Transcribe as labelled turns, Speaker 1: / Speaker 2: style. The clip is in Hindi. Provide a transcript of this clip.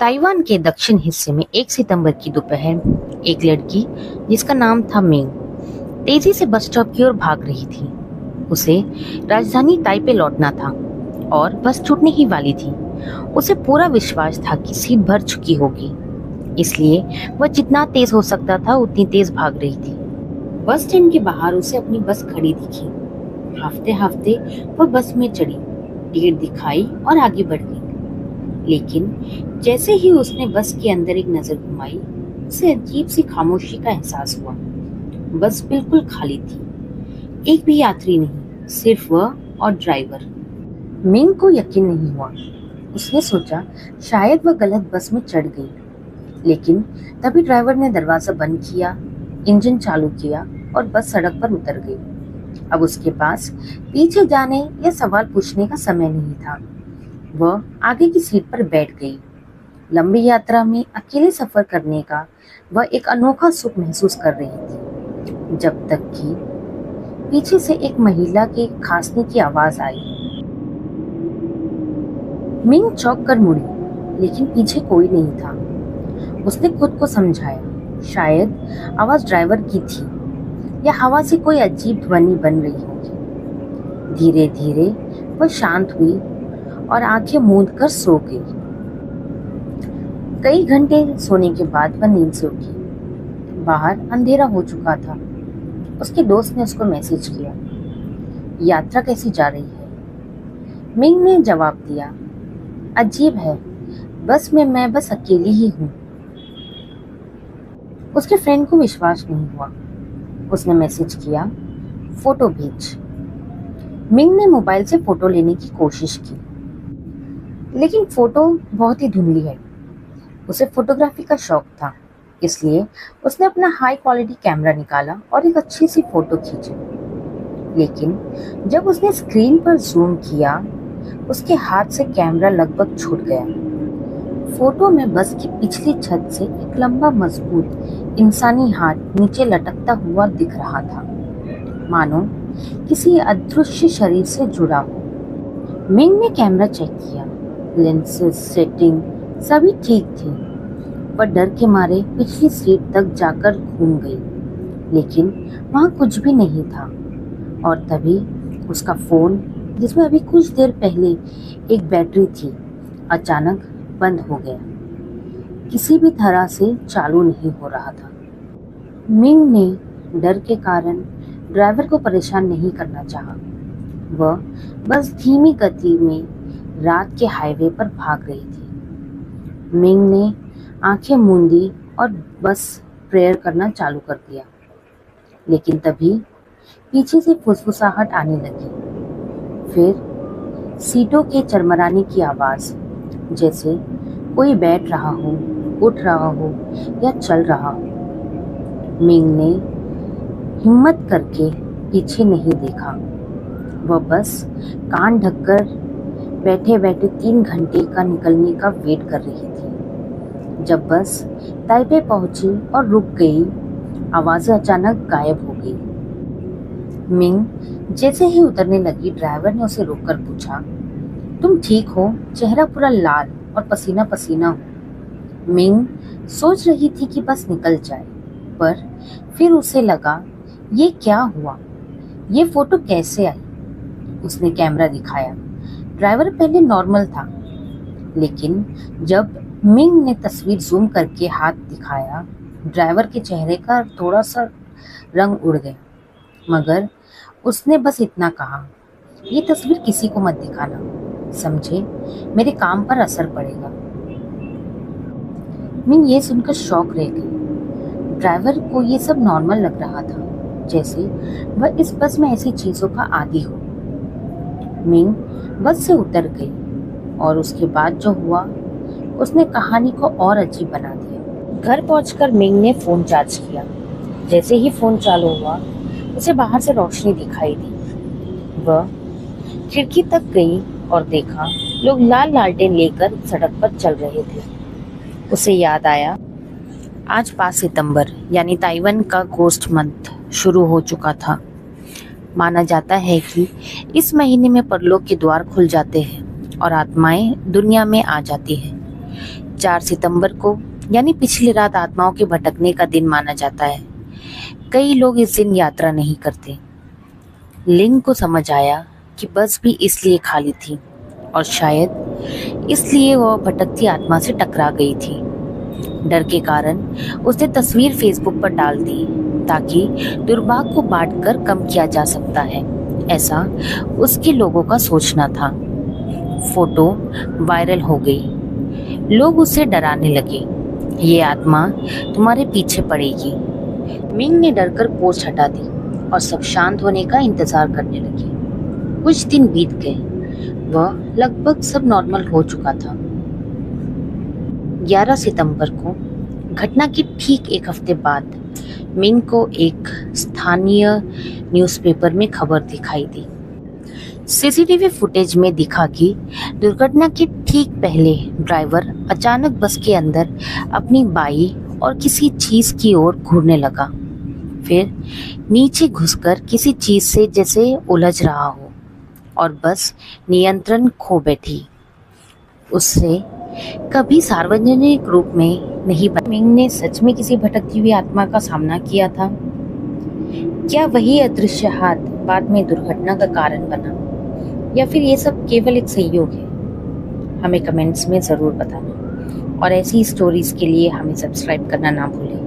Speaker 1: ताइवान के दक्षिण हिस्से में 1 सितंबर की दोपहर एक लड़की जिसका नाम था मिंग तेजी से बस स्टॉप की ओर भाग रही थी। उसे राजधानी ताइपे लौटना था और बस छूटने ही वाली थी। उसे पूरा विश्वास था कि सीट भर चुकी होगी, इसलिए वह जितना तेज हो सकता था उतनी तेज भाग रही थी। बस स्टैंड के बाहर उसे अपनी बस खड़ी दिखी। हाफते हाफते वह बस में चढ़ी, टिकट दिखाई और आगे बढ़ गई। लेकिन जैसे ही उसने बस के अंदर एक नजर घुमाई, उसे अजीब सी खामोशी का एहसास हुआ। बस बिल्कुल खाली थी, एक भी यात्री नहीं, सिर्फ वह और ड्राइवर। मिंग को यकीन नहीं हुआ। उसने सोचा शायद वह गलत बस में चढ़ गई, लेकिन तभी ड्राइवर ने दरवाजा बंद किया, इंजन चालू किया और बस सड़क पर उतर गई। अब उसके पास पीछे जाने या सवाल पूछने का समय नहीं था। वह आगे की सीट पर बैठ गई। लंबी यात्रा में अकेले सफर करने का वह एक अनोखा सुख महसूस कर रही थी, जब तक कि पीछे से एक महिला के खांसने की आवाज आई। मिंग चौंक कर मुड़ी, लेकिन पीछे कोई नहीं था। उसने खुद को समझाया, शायद आवाज ड्राइवर की थी या हवा से कोई अजीब ध्वनि बन रही होगी। धीरे धीरे वह शांत हुई और आंखें मूंद कर सो गई। कई घंटे सोने के बाद वह नींद से उठी। बाहर अंधेरा हो चुका था। उसके दोस्त ने उसको मैसेज किया, यात्रा कैसी जा रही है? मिंग ने जवाब दिया, अजीब है, बस में मैं बस अकेली ही हूँ। उसके फ्रेंड को विश्वास नहीं हुआ। उसने मैसेज किया, फोटो भेज। मिंग ने मोबाइल से फोटो लेने की कोशिश की, लेकिन फोटो बहुत ही धुंधली है। उसे फोटोग्राफी का शौक था, इसलिए उसने अपना हाई क्वालिटी कैमरा निकाला और एक अच्छी सी फोटो खींची। लेकिन जब उसने स्क्रीन पर जूम किया, उसके हाथ से कैमरा लगभग छूट गया। फोटो में बस की पिछली छत से एक लंबा मजबूत इंसानी हाथ नीचे लटकता हुआ दिख रहा था, मानो किसी अदृश्य शरीर से जुड़ा हो। मिंग ने कैमरा चेक किया, लेंसेज, सेटिंग सभी ठीक थी। वह डर के मारे पिछली सीट तक जाकर घूम गई, लेकिन वहां कुछ भी नहीं था। और तभी उसका फोन, जिसमें अभी कुछ देर पहले एक बैटरी थी, अचानक बंद हो गया। किसी भी तरह से चालू नहीं हो रहा था। मिंग ने डर के कारण ड्राइवर को परेशान नहीं करना चाहा। वह बस धीमी गति में रात के हाईवे पर भाग रही थी। मिंग ने आंखें मूंदी और बस प्रेयर करना चालू कर दिया। लेकिन तभी पीछे से फुसफुसाहट आने लगी, फिर सीटों के चरमराने की आवाज, जैसे कोई बैठ रहा हो, उठ रहा हो या चल रहा हो। मिंग ने हिम्मत करके पीछे नहीं देखा। वह बस कान ढककर बैठे बैठे 3 घंटे का निकलने का वेट कर रही थी। जब बस ताइपे पहुंची और रुक गई, आवाजें अचानक गायब हो गई। मिंग जैसे ही उतरने लगी, ड्राइवर ने उसे रोककर पूछा, तुम ठीक हो? चेहरा पूरा लाल और पसीना पसीना हो। मिंग सोच रही थी कि बस निकल जाए, पर फिर उसे लगा, ये क्या हुआ? ये फोटो कैसे आई? उसने कैमरा दिखाया। ड्राइवर पहले नॉर्मल था, लेकिन जब मिंग ने तस्वीर जूम करके हाथ दिखाया, ड्राइवर के चेहरे का थोड़ा सा रंग उड़ गया। मगर उसने बस इतना कहा, ये तस्वीर किसी को मत दिखाना, समझे? मेरे काम पर असर पड़ेगा। मिंग ये सुनकर शॉक रह गई। ड्राइवर को ये सब नॉर्मल लग रहा था, जैसे वह इस बस में ऐसी चीजों का आदी हो। मिंग बस से उतर गई और उसके बाद जो हुआ, उसने कहानी को और अजीब बना दिया। घर पहुंचकर मिंग ने फोन चार्ज किया। जैसे ही फोन चालू हुआ, उसे बाहर से रोशनी दिखाई दी। वह खिड़की तक गई और देखा लोग लाल लालटेन लेकर सड़क पर चल रहे थे। उसे याद आया, आज 5 सितंबर यानी ताइवान का गोस्ट मंथ शुरू हो चुका था। माना जाता है कि इस महीने में परलोक के द्वार खुल जाते हैं और आत्माएं दुनिया में आ जाती हैं। 4 सितंबर को यानी पिछली रात आत्माओं के भटकने का दिन माना जाता है। कई लोग इस दिन यात्रा नहीं करते। लिंग को समझ आया कि बस भी इसलिए खाली थी और शायद इसलिए वह भटकती आत्मा से टकरा गई थी। डर के कारण उसने तस्वीर फेसबुक पर डाल दी ताकि दुर्भाग्य को बांटकर कम किया जा सकता है, ऐसा उसके लोगों का सोचना था। फोटो वायरल हो गई। लोग उसे डराने लगे, ये आत्मा तुम्हारे पीछे पड़ेगी। मिंग ने डरकर पोस्ट हटा दी और सब शांत होने का इंतजार करने लगे। कुछ दिन बीत गए, वह लगभग सब नॉर्मल हो चुका था। 11 सितंबर को घटना के ठीक एक हफ्ते बाद मिंग को एक स्थानीय न्यूज़पेपर में खबर दिखाई दी। सीसीटीवी फुटेज में दिखा कि दुर्घटना के ठीक पहले ड्राइवर अचानक बस के अंदर अपनी बाई और किसी चीज की ओर घूरने लगा, फिर नीचे घुसकर किसी चीज से जैसे उलझ रहा हो और बस नियंत्रण खो बैठी। उससे कभी सार्वजनिक रूप में नहीं बना। मिंग ने सच में किसी भटकती हुई आत्मा का सामना किया था? क्या वही अदृश्य हाथ बाद में दुर्घटना का कारण बना, या फिर ये सब केवल एक संयोग है? हमें कमेंट्स में ज़रूर बताना और ऐसी स्टोरीज के लिए हमें सब्सक्राइब करना ना भूलें।